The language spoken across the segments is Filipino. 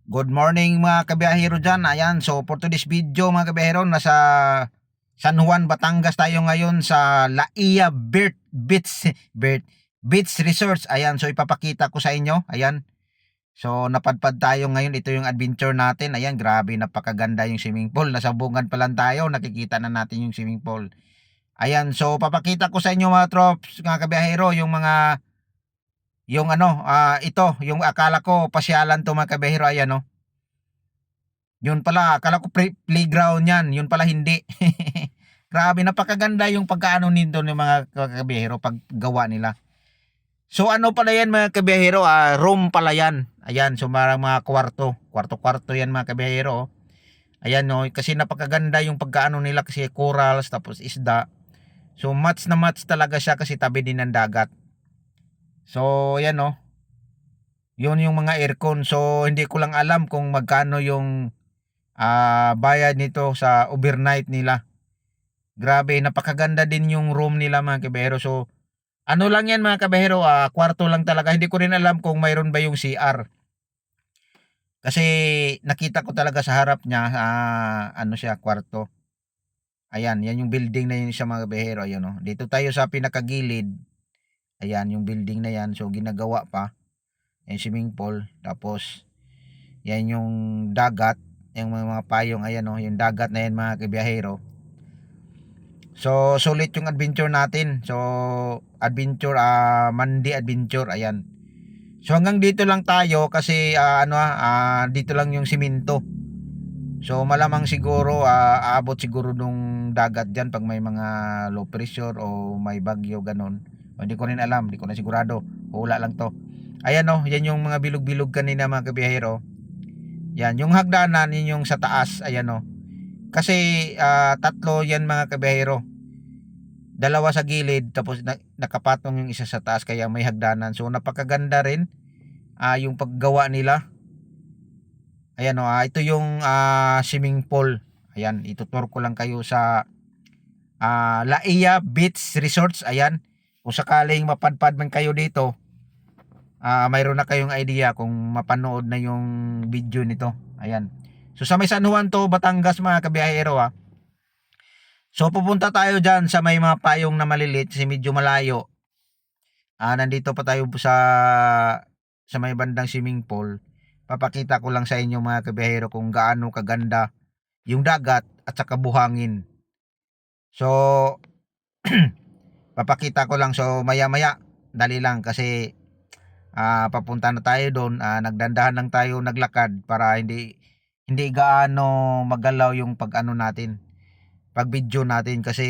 Good morning mga kabiyahero dyan. Ayan, so for today's video mga kabiyahero, nasa San Juan, Batangas tayo ngayon sa Laia Beach Resorts. Ayan, so ipapakita ko sa inyo. Ayan, so napadpad tayo ngayon. Ito yung adventure natin. Ayan, grabe, napakaganda yung swimming pool. Nasa bungan pa lang tayo, nakikita na natin yung swimming pool. Ayan, so papakita ko sa inyo mga trops, mga kabiyahero, yung ito, yung akala ko pasyalan to mga kabiyahero. Ayan, no. Yun pala, akala ko playground yan. Yun pala hindi. Grabe, napakaganda yung pagkaano nito ng mga kabiyahero paggawa nila. So ano pala yan mga kabiyahero? Room pala yan. Ayan, so mga kwarto. Kwarto-kwarto yan mga kabiyahero. Ayan no, kasi napakaganda yung pagkaano nila kasi corals tapos isda. So match na match talaga siya kasi tabi din ng dagat. So ayan no, yun yung mga aircon. So hindi ko lang alam kung magkano yung bayad nito sa overnight nila. Grabe, napakaganda din yung room nila mga kabehero. So, ano lang yan mga kabehero, kwarto lang talaga. Hindi ko rin alam kung mayroon ba yung CR. Kasi nakita ko talaga sa harap niya, ano siya, kwarto. Ayan, yan yung building na yun sa mga kabehero. Ayan, oh. Dito tayo sa pinakagilid. Ayan, yung building na yan. So, ginagawa pa. Yung swimming pool. Tapos, yan yung dagat. Yung mga payong, ayan, oh, yung dagat na yan mga kabehero. So, sulit yung adventure natin. So, adventure, Monday adventure, ayan. So, hanggang dito lang tayo kasi, dito lang yung simento. So, malamang siguro, aabot siguro nung dagat dyan pag may mga low pressure o may bagyo, ganun. O, hindi ko rin alam, hindi ko na sigurado. Hula lang to. Ayan o, yan yung mga bilog-bilog kanina mga kabiyahero. Yan, yung hagdanan, yun yung sa taas, ayan o. Kasi, tatlo yan mga kabiyahero. Dalawa sa gilid tapos nakapatong yung isa sa taas kaya may hagdanan. So napakaganda rin yung paggawa nila. Ayan ito yung swimming pool. Ayan, itutur ko lang kayo sa Laia Beach Resorts. Ayan, kung sakaling mapadpad man kayo dito, mayroon na kayong idea kung mapanood na yung video nito. Ayan. So sa may San Juan to, Batangas mga kabiyahero. So pupunta tayo dyan sa may mga payong na malilit kasi medyo malayo. Nandito pa tayo sa may bandang swimming pool. Papakita ko lang sa inyo mga kabiyahero kung gaano kaganda yung dagat at saka buhangin. So, papakita ko lang. So, maya-maya, dali lang kasi papunta na tayo doon. Nagdandahan lang tayo naglakad para hindi gaano magalaw yung pag-ano natin, pag video natin kasi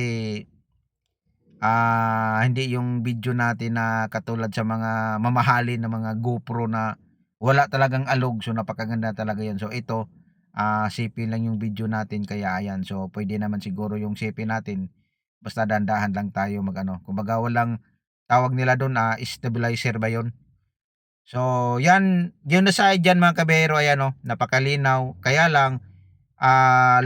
hindi yung video natin na katulad sa mga mamahalin na mga GoPro na wala talagang alog. So napakaganda talaga yun. So ito, CP lang yung video natin kaya ayan. So pwede naman siguro yung CP natin. Basta dandahan lang tayo magano. Kumbaga walang tawag nila doon, stabilizer ba yun? So yan, yun na side dyan mga kabero, ayan napakalinaw. Kaya lang,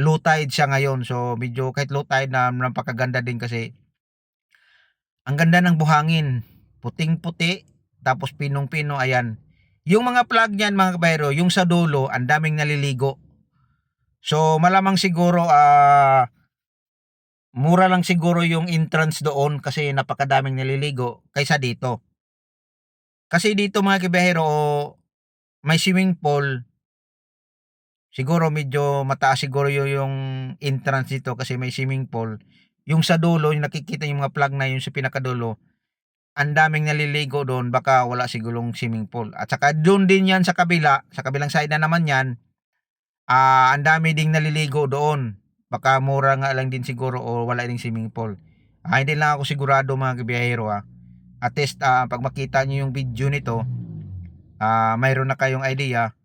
low tide siya ngayon. So medyo kahit low tide na napakaganda din kasi ang ganda ng buhangin, puting-puti, tapos pinong-pino, ayan. Yung mga plug niyan mga kabayro, yung sa dulo, ang daming naliligo. So malamang siguro mura lang siguro yung entrance doon kasi napakadaming naliligo kaysa dito. Kasi dito mga kabahero, may swimming pool. Siguro medyo mataas siguro yung entrance dito kasi may swimming pool. Yung sa dulo, yung nakikita yung mga plug na yun sa pinakadulo, ang daming naliligo doon, baka wala sigurong swimming pool. At saka doon din yan sa kabila, sa kabilang side na naman yan, ang dami ding naliligo doon. Baka mura nga lang din siguro o wala ding swimming pool. Hindi lang ako sigurado mga kabiyahero. At least pag makita nyo yung video nito, mayroon na kayong idea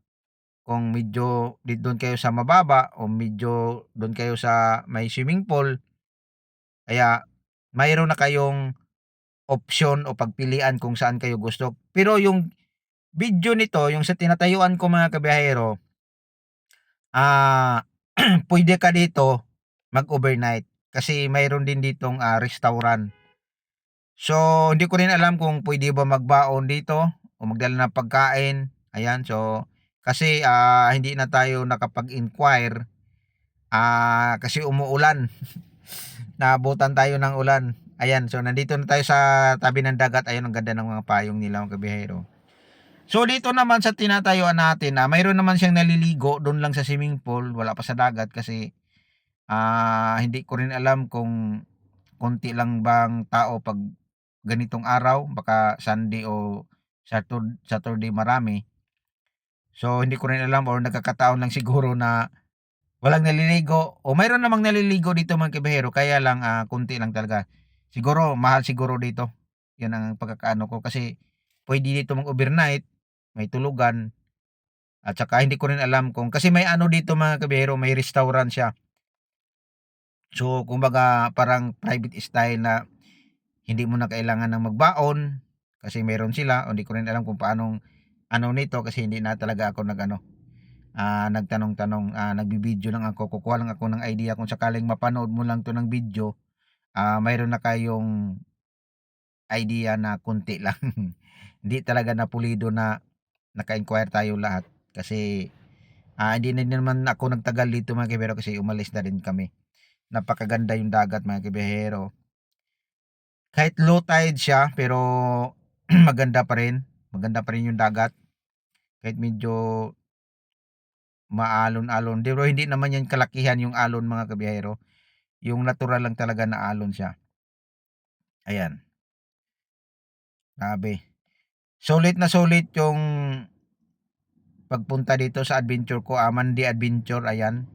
kung medyo doon kayo sa mababa o medyo doon kayo sa may swimming pool. Kaya mayroon na kayong option o pagpilian kung saan kayo gusto. Pero yung video nito, yung sa tinatayuan ko mga kabiyahero, pwede ka dito mag-overnight kasi mayroon din ditong restaurant. So, hindi ko rin alam kung pwede ba magbaon dito o magdala ng pagkain. Ayan, so Kasi hindi na tayo nakapag-inquire kasi umuulan. Naabutan tayo ng ulan. Ayan, so nandito na tayo sa tabi ng dagat. Ayun, ang ganda ng mga payong nila mga kabihero. So dito naman sa tinatayuan natin, mayroon naman siyang naliligo doon lang sa swimming pool, wala pa sa dagat kasi hindi ko rin alam kung konti lang bang tao pag ganitong araw, baka Sunday o Saturday marami. So hindi ko rin alam or nagkakataon lang siguro na walang naliligo o mayroon namang naliligo dito mga kabihero kaya lang konti lang talaga. Siguro mahal siguro dito. 'Yan ang pagkakaano ko kasi pwede dito mag-overnight, may tulugan at saka hindi ko rin alam kung kasi may ano dito mga kabihero, may restaurant siya. So kumbaga parang private style na hindi mo na kailangan ng magbaon kasi meron sila o hindi ko rin alam kung paanong ano nito kasi hindi na talaga ako nag-ano, nagtanong-tanong, nagbibideo lang ako, kukuha lang ako ng idea kung sakaling mapanood mo lang 'to ng video, mayroon na kayong idea na konti lang. Hindi talaga na pulido na naka-inquire tayo lahat kasi, hindi na din naman ako nagtagal dito mga kabihero kasi umalis na rin kami. Napakaganda yung dagat mga kabihero. Kahit low tide siya pero maganda pa rin yung dagat kahit medyo maalon-alon. Pero hindi naman yan kalakihan yung alon mga kabiyahero, yung natural lang talaga na alon siya. Ayan, grabe. Sulit na sulit yung pagpunta dito sa adventure ko, Mandi Adventure, ayan.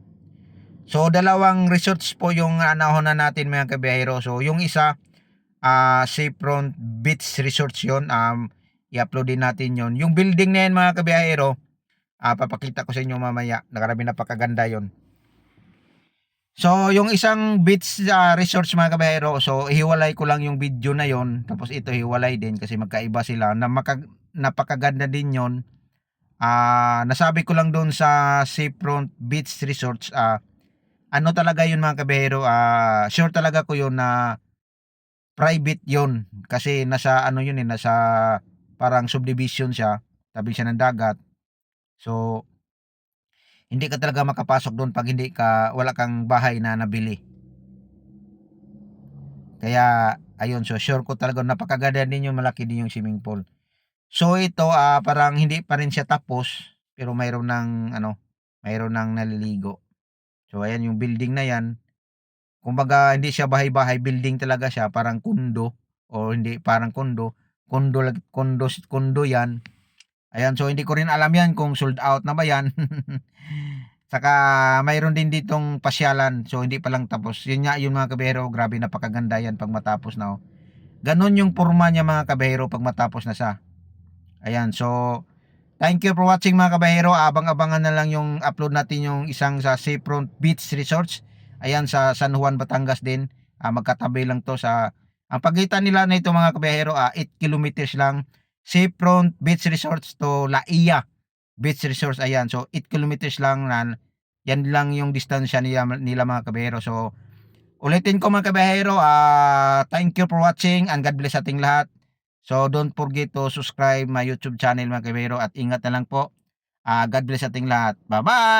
So dalawang resorts po yung nahonan natin mga kabiyahero. So yung isa, Seafront Beach Resorts yun, i-upload din natin yun. Yung building na yan mga kabiyahero, papakita ko sa inyo mamaya, napakaganda yon. So, yung isang beach resorts mga kabahero, so hiwalay ko lang yung video na yon, tapos ito hiwalay din kasi magkaiba sila. Napakaganda din yon. Nasabi ko lang doon sa Seafront Beach Resorts, ano talaga yun mga kabahero, sure talaga ko yun na private yun kasi nasa ano yun nasa parang subdivision siya, tabi siya ng dagat. So, hindi ka talaga makapasok doon pag hindi ka wala kang bahay na nabili. Kaya ayun, so sure ko talaga napakaganda din yung malaki din yung swimming pool. So ito, parang hindi pa rin siya tapos pero mayroon ng ano, mayroon ng naliligo. So ayan yung building na yan. Kumbaga hindi siya bahay-bahay, building talaga siya, parang kundo o hindi parang kundo, kundo yan. Ayan, so hindi ko rin alam yan kung sold out na ba yan. Saka mayroon din ditong pasyalan. So hindi pa lang tapos. Yun nga yung mga kabero, grabe napakaganda yan pag matapos na. Oh. Ganon yung forma niya mga kabero pag matapos na siya. Ayan, so thank you for watching mga kabahero. Abang-abangan na lang yung upload natin yung isang sa Seafront Beach Resorts. Ayan sa San Juan, Batangas din. Magkatabi lang to sa ang pagitan nila na ito mga kabahero, 8 kilometers lang. Seafront Beach Resorts to La Ia Beach Resorts. Ayan, so 8 kilometers lang na yan lang yung distansya nila mga kabahero. So ulitin ko mga kabahero, thank you for watching and God bless ating lahat. So don't forget to subscribe my YouTube channel mga kabahero at ingat na lang po. God bless ating lahat. Bye-bye!